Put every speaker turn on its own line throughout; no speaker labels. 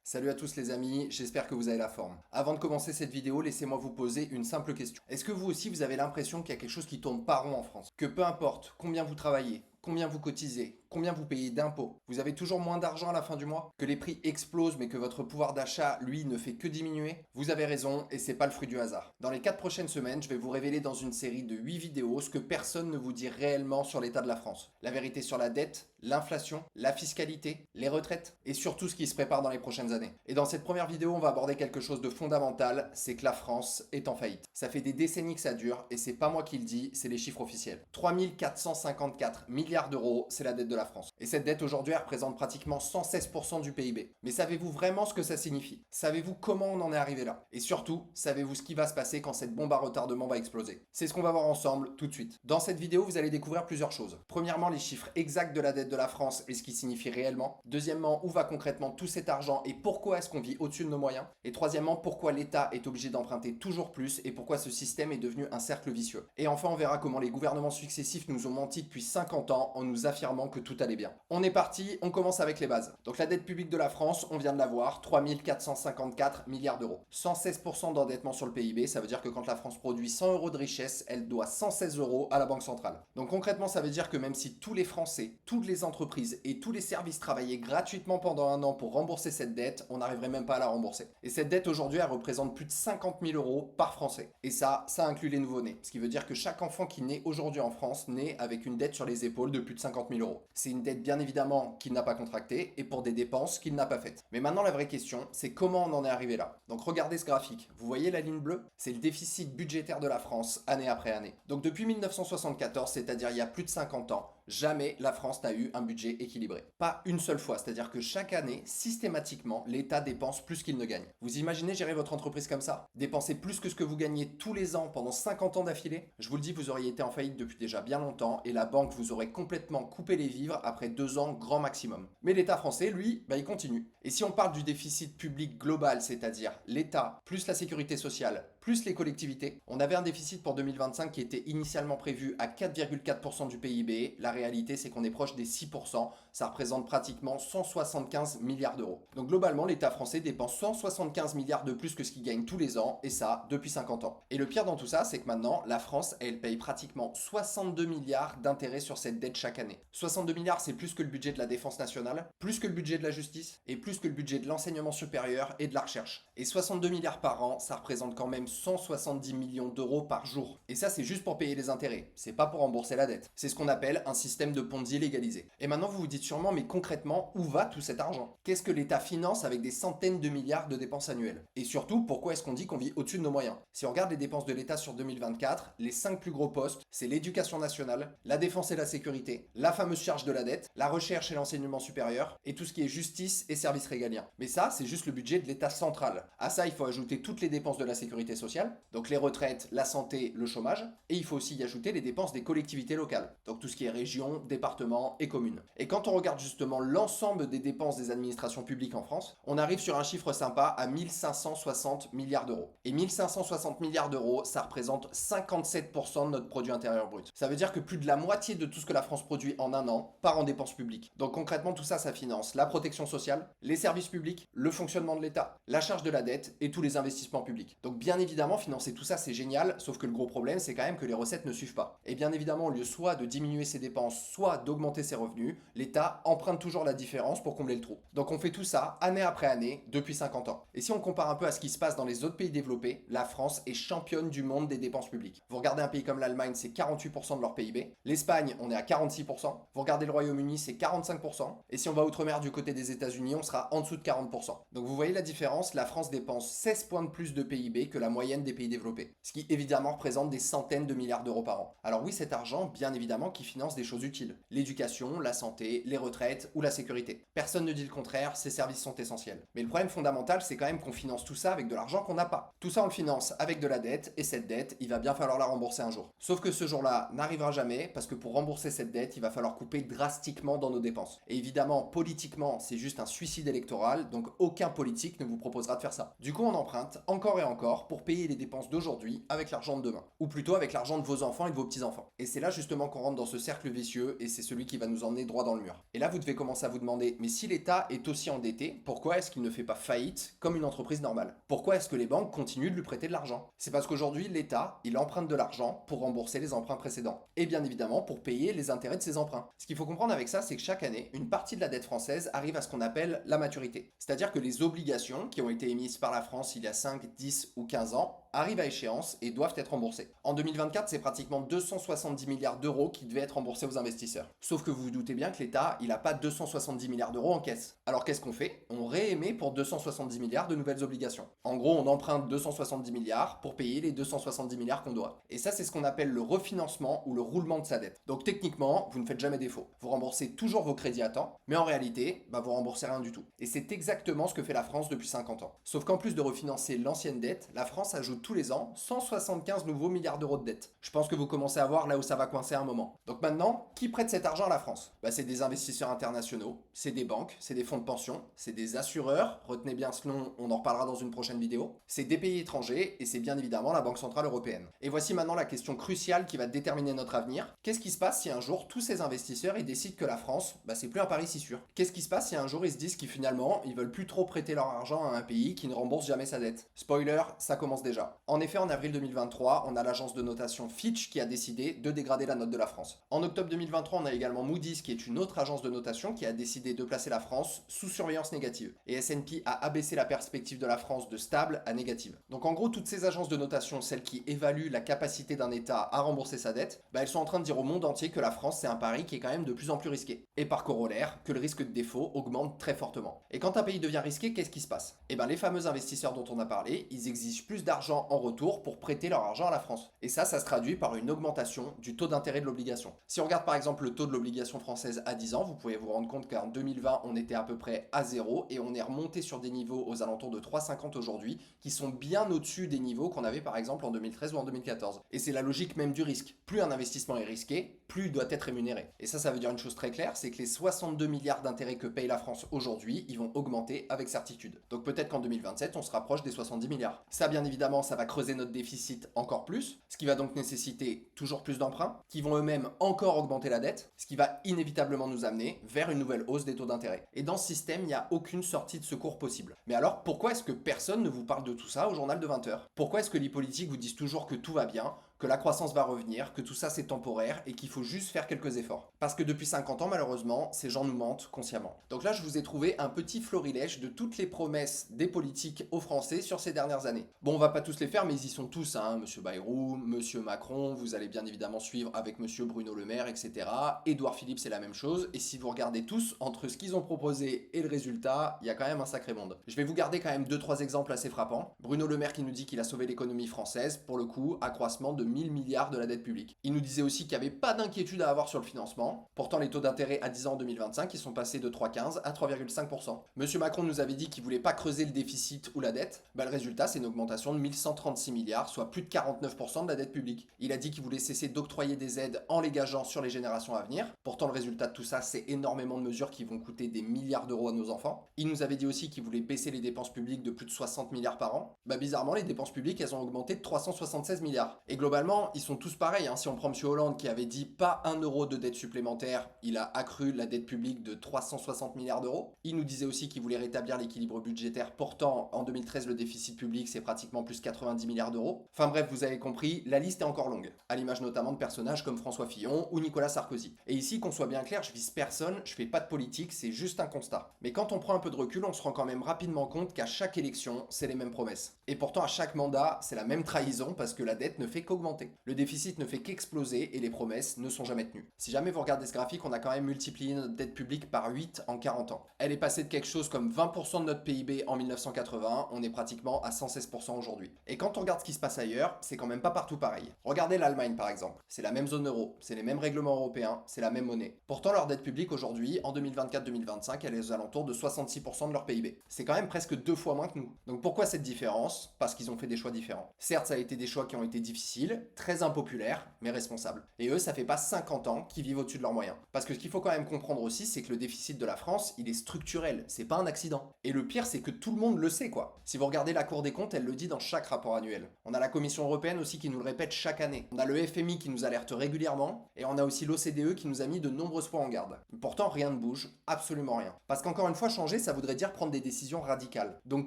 Salut à tous les amis, j'espère que vous avez la forme. Avant de commencer cette vidéo, laissez-moi vous poser une simple question. Est-ce que vous aussi vous avez l'impression qu'il y a quelque chose qui tourne pas rond en France? Que peu importe combien vous travaillez, combien vous cotisez, combien vous payez d'impôts, vous avez toujours moins d'argent à la fin du mois? Que les prix explosent mais que votre pouvoir d'achat, lui, ne fait que diminuer? Vous avez raison et c'est pas le fruit du hasard. Dans les 4 prochaines semaines, je vais vous révéler dans une série de 8 vidéos ce que personne ne vous dit réellement sur l'état de la France. La vérité sur la dette, l'inflation, la fiscalité, les retraites et surtout ce qui se prépare dans les prochaines années. Et dans cette première vidéo, on va aborder quelque chose de fondamental, c'est que la France est en faillite. Ça fait des décennies que ça dure et c'est pas moi qui le dis, c'est les chiffres officiels. 3454 milliards d'euros, c'est la dette de la France. Et cette dette aujourd'hui, elle représente pratiquement 116% du PIB. Mais savez-vous vraiment ce que ça signifie? Savez-vous comment on en est arrivé là? Et surtout, savez-vous ce qui va se passer quand cette bombe à retardement va exploser? C'est ce qu'on va voir ensemble tout de suite. Dans cette vidéo, vous allez découvrir plusieurs choses. Premièrement, les chiffres exacts de la dette de la France et ce qui signifie réellement. Deuxièmement, où va concrètement tout cet argent et pourquoi est-ce qu'on vit au-dessus de nos moyens. Et troisièmement, pourquoi l'État est obligé d'emprunter toujours plus et pourquoi ce système est devenu un cercle vicieux. Et enfin, on verra comment les gouvernements successifs nous ont menti depuis 50 ans en nous affirmant que tout allait bien. On est parti, on commence avec les bases. Donc la dette publique de la France, on vient de la voir, 3454 milliards d'euros. 116% d'endettement sur le PIB, ça veut dire que quand la France produit 100 euros de richesse, elle doit 116 euros à la Banque centrale. Donc concrètement, ça veut dire que même si tous les Français, toutes les entreprises et tous les services travaillaient gratuitement pendant un an pour rembourser cette dette, on n'arriverait même pas à la rembourser. Et cette dette aujourd'hui, elle représente plus de 50 000 euros par Français. Et ça inclut les nouveau-nés. Ce qui veut dire que chaque enfant qui naît aujourd'hui en France naît avec une dette sur les épaules de plus de 50 000 euros. C'est une dette bien évidemment qu'il n'a pas contractée et pour des dépenses qu'il n'a pas faites. Mais maintenant la vraie question, c'est comment on en est arrivé là. Donc regardez ce graphique. Vous voyez la ligne bleue? C'est le déficit budgétaire de la France année après année. Donc depuis 1974, c'est-à-dire il y a plus de 50 ans, jamais la France n'a eu un budget équilibré. Pas une seule fois, c'est-à-dire que chaque année, systématiquement, l'État dépense plus qu'il ne gagne. Vous imaginez gérer votre entreprise comme ça? Dépenser plus que ce que vous gagnez tous les ans pendant 50 ans d'affilée? Je vous le dis, vous auriez été en faillite depuis déjà bien longtemps et la banque vous aurait complètement coupé les vivres après 2 ans grand maximum. Mais l'État français, lui, il continue. Et si on parle du déficit public global, c'est-à-dire l'État plus la sécurité sociale plus les collectivités, on avait un déficit pour 2025 qui était initialement prévu à 4,4% du PIB. La réalité, c'est qu'on est proche des 6%. Ça représente pratiquement 175 milliards d'euros. Donc globalement, l'État français dépense 175 milliards de plus que ce qu'il gagne tous les ans, et ça, depuis 50 ans. Et le pire dans tout ça, c'est que maintenant, la France, elle paye pratiquement 62 milliards d'intérêts sur cette dette chaque année. 62 milliards, c'est plus que le budget de la défense nationale, plus que le budget de la justice, et plus que le budget de l'enseignement supérieur et de la recherche. Et 62 milliards par an, ça représente quand même 170 millions d'euros par jour. Et ça, c'est juste pour payer les intérêts. C'est pas pour rembourser la dette. C'est ce qu'on appelle un système de Ponzi légalisé. Et maintenant, vous vous dites sûrement, mais concrètement, où va tout cet argent? Qu'est-ce que l'État finance avec des centaines de milliards de dépenses annuelles? Et surtout, pourquoi est-ce qu'on dit qu'on vit au-dessus de nos moyens? Si on regarde les dépenses de l'État sur 2024, les 5 plus gros postes, c'est l'éducation nationale, la défense et la sécurité, la fameuse charge de la dette, la recherche et l'enseignement supérieur, et tout ce qui est justice et services régaliens. Mais ça, c'est juste le budget de l'État central. À ça, il faut ajouter toutes les dépenses de la sécurité sociale, donc les retraites, la santé, le chômage, et il faut aussi y ajouter les dépenses des collectivités locales, donc tout ce qui est région, département et communes. Et quand on regarde justement l'ensemble des dépenses des administrations publiques en France, on arrive sur un chiffre sympa à 1560 milliards d'euros. Et 1560 milliards d'euros, ça représente 57% de notre produit intérieur brut. Ça veut dire que plus de la moitié de tout ce que la France produit en un an part en dépenses publiques. Donc concrètement, tout ça, ça finance la protection sociale, les services publics, le fonctionnement de l'État, la charge de la dette et tous les investissements publics. Donc bien évidemment, financer tout ça, c'est génial, sauf que le gros problème, c'est quand même que les recettes ne suivent pas. Et bien évidemment, au lieu soit de diminuer ses dépenses, soit d'augmenter ses revenus, l'État emprunte toujours la différence pour combler le trou. Donc on fait tout ça année après année depuis 50 ans. Et si on compare un peu à ce qui se passe dans les autres pays développés, la France est championne du monde des dépenses publiques. Vous regardez un pays comme l'Allemagne, c'est 48% de leur PIB. L'Espagne, on est à 46%. Vous regardez le Royaume-Uni, c'est 45%. Et si on va outre-mer du côté des États-Unis, on sera en dessous de 40%. Donc vous voyez la différence, la France dépense 16 points de plus de PIB que la moyenne des pays développés. Ce qui évidemment représente des centaines de milliards d'euros par an. Alors oui, cet argent, bien évidemment, qui finance des choses utiles. L'éducation, la santé, les retraites ou la sécurité. Personne ne dit le contraire, ces services sont essentiels. Mais le problème fondamental, c'est quand même qu'on finance tout ça avec de l'argent qu'on n'a pas. Tout ça, on le finance avec de la dette, et cette dette, il va bien falloir la rembourser un jour. Sauf que ce jour-là n'arrivera jamais, parce que pour rembourser cette dette, il va falloir couper drastiquement dans nos dépenses. Et évidemment, politiquement, c'est juste un suicide électoral, donc aucun politique ne vous proposera de faire ça. Du coup, on emprunte encore et encore pour payer les dépenses d'aujourd'hui avec l'argent de demain. Ou plutôt avec l'argent de vos enfants et de vos petits-enfants. Et c'est là justement qu'on rentre dans ce cercle vicieux, et c'est celui qui va nous emmener droit dans le mur. Et là, vous devez commencer à vous demander, mais si l'État est aussi endetté, pourquoi est-ce qu'il ne fait pas faillite comme une entreprise normale? Pourquoi est-ce que les banques continuent de lui prêter de l'argent? C'est parce qu'aujourd'hui, l'État, il emprunte de l'argent pour rembourser les emprunts précédents. Et bien évidemment, pour payer les intérêts de ses emprunts. Ce qu'il faut comprendre avec ça, c'est que chaque année, une partie de la dette française arrive à ce qu'on appelle la maturité. C'est-à-dire que les obligations qui ont été émises par la France il y a 5, 10 ou 15 ans arrivent à échéance et doivent être remboursées. En 2024, c'est pratiquement 270 milliards d'euros qui devaient être remboursés aux investisseurs. Sauf que vous vous doutez bien que l'État, il n'a pas 270 milliards d'euros en caisse. Alors qu'est-ce qu'on fait? On réémet pour 270 milliards de nouvelles obligations. En gros, on emprunte 270 milliards pour payer les 270 milliards qu'on doit. Et ça, c'est ce qu'on appelle le refinancement ou le roulement de sa dette. Donc techniquement, vous ne faites jamais défaut. Vous remboursez toujours vos crédits à temps, mais en réalité, vous remboursez rien du tout. Et c'est exactement ce que fait la France depuis 50 ans. Sauf qu'en plus de refinancer l'ancienne dette, la France ajoute tous les ans 175 nouveaux milliards d'euros de dette. Je pense que vous commencez à voir là où ça va coincer un moment. Donc maintenant, qui prête cet argent à la France? C'est des investisseurs internationaux, c'est des banques, c'est des fonds de pension, c'est des assureurs, retenez bien ce nom, on en reparlera dans une prochaine vidéo, c'est des pays étrangers et c'est bien évidemment la Banque Centrale Européenne. Et voici maintenant la question cruciale qui va déterminer notre avenir. Qu'est-ce qui se passe si un jour tous ces investisseurs ils décident que la France, c'est plus un pari si sûr? Qu'est-ce qui se passe si un jour ils se disent qu'ils finalement ils veulent plus trop prêter leur argent à un pays qui ne rembourse jamais sa dette? Spoiler, ça commence déjà. En effet, en avril 2023, on a l'agence de notation Fitch qui a décidé de dégrader la note de la France. En octobre 2023, on a également Moody's qui est une autre agence de notation qui a décidé de placer la France sous surveillance négative. Et S&P a abaissé la perspective de la France de stable à négative. Donc en gros, toutes ces agences de notation, celles qui évaluent la capacité d'un État à rembourser sa dette, elles sont en train de dire au monde entier que la France c'est un pari qui est quand même de plus en plus risqué. Et par corollaire, que le risque de défaut augmente très fortement. Et quand un pays devient risqué, qu'est-ce qui se passe? Les fameux investisseurs dont on a parlé, ils exigent plus d'argent en retour pour prêter leur argent à la France. Et ça se traduit par une augmentation du taux d'intérêt de l'obligation. Si on regarde par exemple le taux de l'obligation française à 10 ans, vous pouvez vous rendre compte qu'en 2020, on était à peu près à 0 et on est remonté sur des niveaux aux alentours de 3,50 aujourd'hui, qui sont bien au-dessus des niveaux qu'on avait par exemple en 2013 ou en 2014. Et c'est la logique même du risque. Plus un investissement est risqué, plus il doit être rémunéré. Et ça veut dire une chose très claire, c'est que les 62 milliards d'intérêts que paye la France aujourd'hui, ils vont augmenter avec certitude. Donc peut-être qu'en 2027, on se rapproche des 70 milliards. Ça, bien évidemment, ça va creuser notre déficit encore plus, ce qui va donc nécessiter toujours plus d'emprunts, qui vont eux-mêmes encore augmenter la dette, ce qui va inévitablement nous amener vers une nouvelle hausse des taux d'intérêt. Et dans ce système, il n'y a aucune sortie de secours possible. Mais alors, pourquoi est-ce que personne ne vous parle de tout ça au journal de 20 heures? Pourquoi est-ce que les politiques vous disent toujours que tout va bien, que la croissance va revenir, que tout ça c'est temporaire et qu'il faut juste faire quelques efforts? Parce que depuis 50 ans, malheureusement, ces gens nous mentent consciemment. Donc là, je vous ai trouvé un petit florilège de toutes les promesses des politiques aux Français sur ces dernières années. Bon, on va pas tous les faire, mais ils y sont tous, Monsieur Bayrou, Monsieur Macron, vous allez bien évidemment suivre avec Monsieur Bruno Le Maire, etc. Édouard Philippe, c'est la même chose. Et si vous regardez tous, entre ce qu'ils ont proposé et le résultat, il y a quand même un sacré monde. Je vais vous garder quand même 2-3 exemples assez frappants. Bruno Le Maire qui nous dit qu'il a sauvé l'économie française, pour le coup, accroissement de 1000 milliards de la dette publique. Il nous disait aussi qu'il n'y avait pas d'inquiétude à avoir sur le financement. Pourtant, les taux d'intérêt à 10 ans en 2025, ils sont passés de 3,15 à 3,5%. Monsieur Macron nous avait dit qu'il voulait pas creuser le déficit ou la dette. Le résultat, c'est une augmentation de 1136 milliards, soit plus de 49% de la dette publique. Il a dit qu'il voulait cesser d'octroyer des aides en les gageant sur les générations à venir. Pourtant, le résultat de tout ça, c'est énormément de mesures qui vont coûter des milliards d'euros à nos enfants. Il nous avait dit aussi qu'il voulait baisser les dépenses publiques de plus de 60 milliards par an. Bizarrement, les dépenses publiques, elles ont augmenté de 376 milliards. Et globalement, ils sont tous pareils. Si on prend M. Hollande qui avait dit pas 1 euro de dette supplémentaire, il a accru la dette publique de 360 milliards d'euros. Il nous disait aussi qu'il voulait rétablir l'équilibre budgétaire. Pourtant, en 2013, le déficit public, c'est pratiquement plus 90 milliards d'euros. Enfin bref, vous avez compris, la liste est encore longue. À l'image notamment de personnages comme François Fillon ou Nicolas Sarkozy. Et ici, qu'on soit bien clair, je vise personne, je fais pas de politique, c'est juste un constat. Mais quand on prend un peu de recul, on se rend quand même rapidement compte qu'à chaque élection, c'est les mêmes promesses. Et pourtant, à chaque mandat, c'est la même trahison parce que la dette ne fait qu'augmenter. Le déficit ne fait qu'exploser et les promesses ne sont jamais tenues. Si jamais vous regardez ce graphique, on a quand même multiplié notre dette publique par 8 en 40 ans. Elle est passée de quelque chose comme 20% de notre PIB en 1980, on est pratiquement à 116% aujourd'hui. Et quand on regarde ce qui se passe ailleurs, c'est quand même pas partout pareil. Regardez l'Allemagne par exemple, c'est la même zone euro, c'est les mêmes règlements européens, c'est la même monnaie. Pourtant leur dette publique aujourd'hui, en 2024-2025, elle est aux alentours de 66% de leur PIB. C'est quand même presque 2 fois moins que nous. Donc pourquoi cette différence? Parce qu'ils ont fait des choix différents. Certes, ça a été des choix qui ont été difficiles, difficile, très impopulaire, mais responsable. Et eux, ça fait pas 50 ans qu'ils vivent au-dessus de leurs moyens. Parce que ce qu'il faut quand même comprendre aussi, c'est que le déficit de la France, il est structurel, c'est pas un accident. Et le pire, c'est que tout le monde le sait, quoi. Si vous regardez la Cour des comptes, elle le dit dans chaque rapport annuel. On a la Commission européenne aussi qui nous le répète chaque année. On a le FMI qui nous alerte régulièrement, et on a aussi l'OCDE qui nous a mis de nombreuses fois en garde. Pourtant, rien ne bouge, absolument rien. Parce qu'encore une fois, changer, ça voudrait dire prendre des décisions radicales. Donc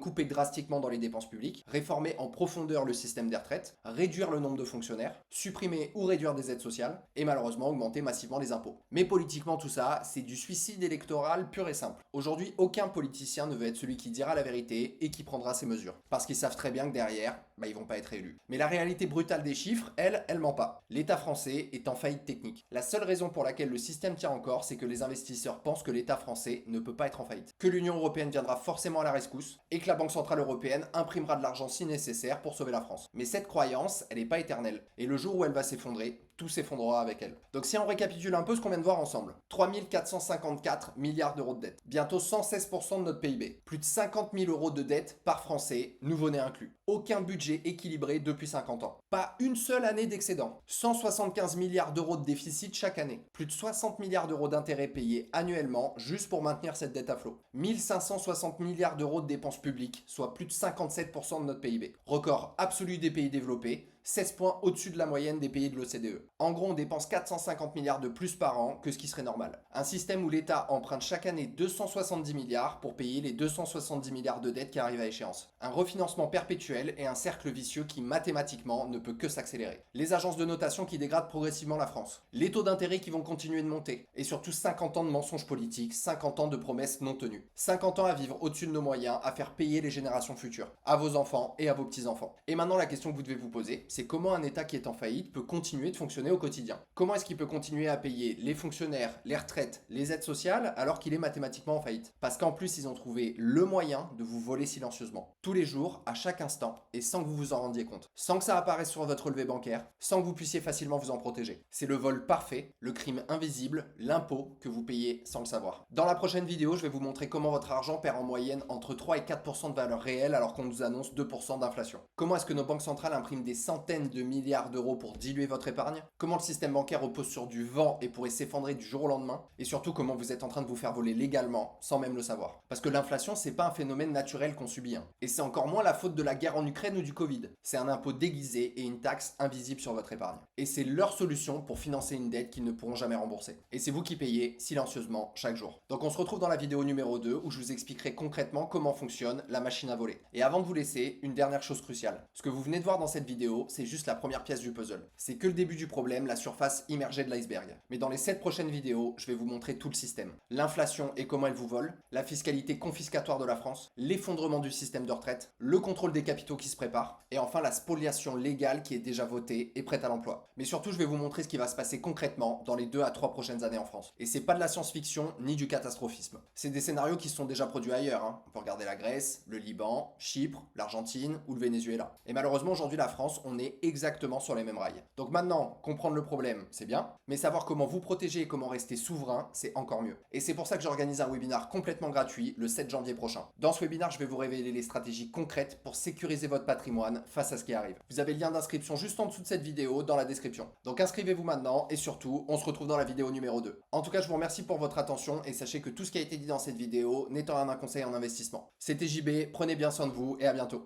couper drastiquement dans les dépenses publiques, réformer en profondeur le système des retraites, réduire le nombre de fonctionnaires, supprimer ou réduire des aides sociales, et malheureusement augmenter massivement les impôts. Mais politiquement, tout ça, c'est du suicide électoral pur et simple. Aujourd'hui, aucun politicien ne veut être celui qui dira la vérité et qui prendra ses mesures. Parce qu'ils savent très bien que derrière, ils vont pas être élus. Mais la réalité brutale des chiffres, elle ment pas. L'État français est en faillite technique. La seule raison pour laquelle le système tient encore, c'est que les investisseurs pensent que l'État français ne peut pas être en faillite. Que l'Union européenne viendra forcément à la rescousse et que la Banque centrale européenne imprimera de l'argent si nécessaire pour sauver la France. Mais cette croyance, elle n'est pas éternelle. Et le jour où elle va s'effondrer, tout s'effondrera avec elle. Donc si on récapitule un peu ce qu'on vient de voir ensemble, 3 454 milliards d'euros de dette, bientôt 116% de notre PIB, plus de 50 000 euros de dette par Français, nouveau-né inclus. Aucun budget équilibré depuis 50 ans. Pas une seule année d'excédent. 175 milliards d'euros de déficit chaque année. Plus de 60 milliards d'euros d'intérêts payés annuellement juste pour maintenir cette dette à flot. 1560 milliards d'euros de dépenses publiques, soit plus de 57% de notre PIB. Record absolu des pays développés, 16 points au-dessus de la moyenne des pays de l'OCDE. En gros, on dépense 450 milliards de plus par an que ce qui serait normal. Un système où l'État emprunte chaque année 270 milliards pour payer les 270 milliards de dettes qui arrivent à échéance. Un refinancement perpétuel et un cercle vicieux qui mathématiquement ne peut que s'accélérer. Les agences de notation qui dégradent progressivement la France. Les taux d'intérêt qui vont continuer de monter. Et surtout 50 ans de mensonges politiques, 50 ans de promesses non tenues. 50 ans à vivre au-dessus de nos moyens, à faire payer les générations futures. À vos enfants et à vos petits-enfants. Et maintenant, la question que vous devez vous poser, c'est comment un État qui est en faillite peut continuer de fonctionner au quotidien. Comment est-ce qu'il peut continuer à payer les fonctionnaires, les retraites, les aides sociales alors qu'il est mathématiquement en faillite? Parce qu'en plus, ils ont trouvé le moyen de vous voler silencieusement. Tous les jours, à chaque instant, et sans que vous vous en rendiez compte. Sans que ça apparaisse sur votre relevé bancaire, sans que vous puissiez facilement vous en protéger. C'est le vol parfait, le crime invisible, l'impôt que vous payez sans le savoir. Dans la prochaine vidéo, je vais vous montrer comment votre argent perd en moyenne entre 3 et 4% de valeur réelle alors qu'on nous annonce 2% d'inflation. Comment est-ce que nos banques centrales impriment des centaines de milliards d'euros pour diluer votre épargne? Comment le système bancaire repose sur du vent et pourrait s'effondrer du jour au lendemain? Et surtout, comment vous êtes en train de vous faire voler légalement sans même le savoir? Parce que l'inflation, c'est pas un phénomène naturel qu'on subit. Et c'est encore moins la faute de la guerre en Ukraine ou du Covid. C'est un impôt déguisé et une taxe invisible sur votre épargne. Et c'est leur solution pour financer une dette qu'ils ne pourront jamais rembourser. Et c'est vous qui payez silencieusement chaque jour. Donc on se retrouve dans la vidéo numéro 2 où je vous expliquerai concrètement comment fonctionne la machine à voler. Et avant de vous laisser, une dernière chose cruciale. Ce que vous venez de voir dans cette vidéo, c'est juste la première pièce du puzzle. C'est que le début du problème, la surface immergée de l'iceberg. Mais dans les 7 prochaines vidéos, je vais vous montrer tout le système. L'inflation et comment elle vous vole, la fiscalité confiscatoire de la France, l'effondrement du système de retraite, le contrôle des capitaux qui se prépare, et enfin la spoliation légale qui est déjà votée et prête à l'emploi. Mais surtout, je vais vous montrer ce qui va se passer concrètement dans les 2 à 3 prochaines années en France. Et c'est pas de la science-fiction ni du catastrophisme. C'est des scénarios qui se sont déjà produits ailleurs. On peut regarder la Grèce, le Liban, Chypre, l'Argentine ou le Venezuela. Et malheureusement, aujourd'hui, la France, on est exactement sur les mêmes rails. Donc maintenant, comprendre le problème, c'est bien, mais savoir comment vous protéger et comment rester souverain, c'est encore mieux. Et c'est pour ça que j'organise un webinaire complètement gratuit le 7 janvier prochain. Dans ce webinaire, je vais vous révéler les stratégies concrètes pour sécuriser votre patrimoine face à ce qui arrive. Vous avez le lien d'inscription juste en dessous de cette vidéo dans la description. Donc inscrivez-vous maintenant et surtout, on se retrouve dans la vidéo numéro 2. En tout cas, je vous remercie pour votre attention et sachez que tout ce qui a été dit dans cette vidéo n'est en rien un conseil en investissement. C'était JB, prenez bien soin de vous et à bientôt.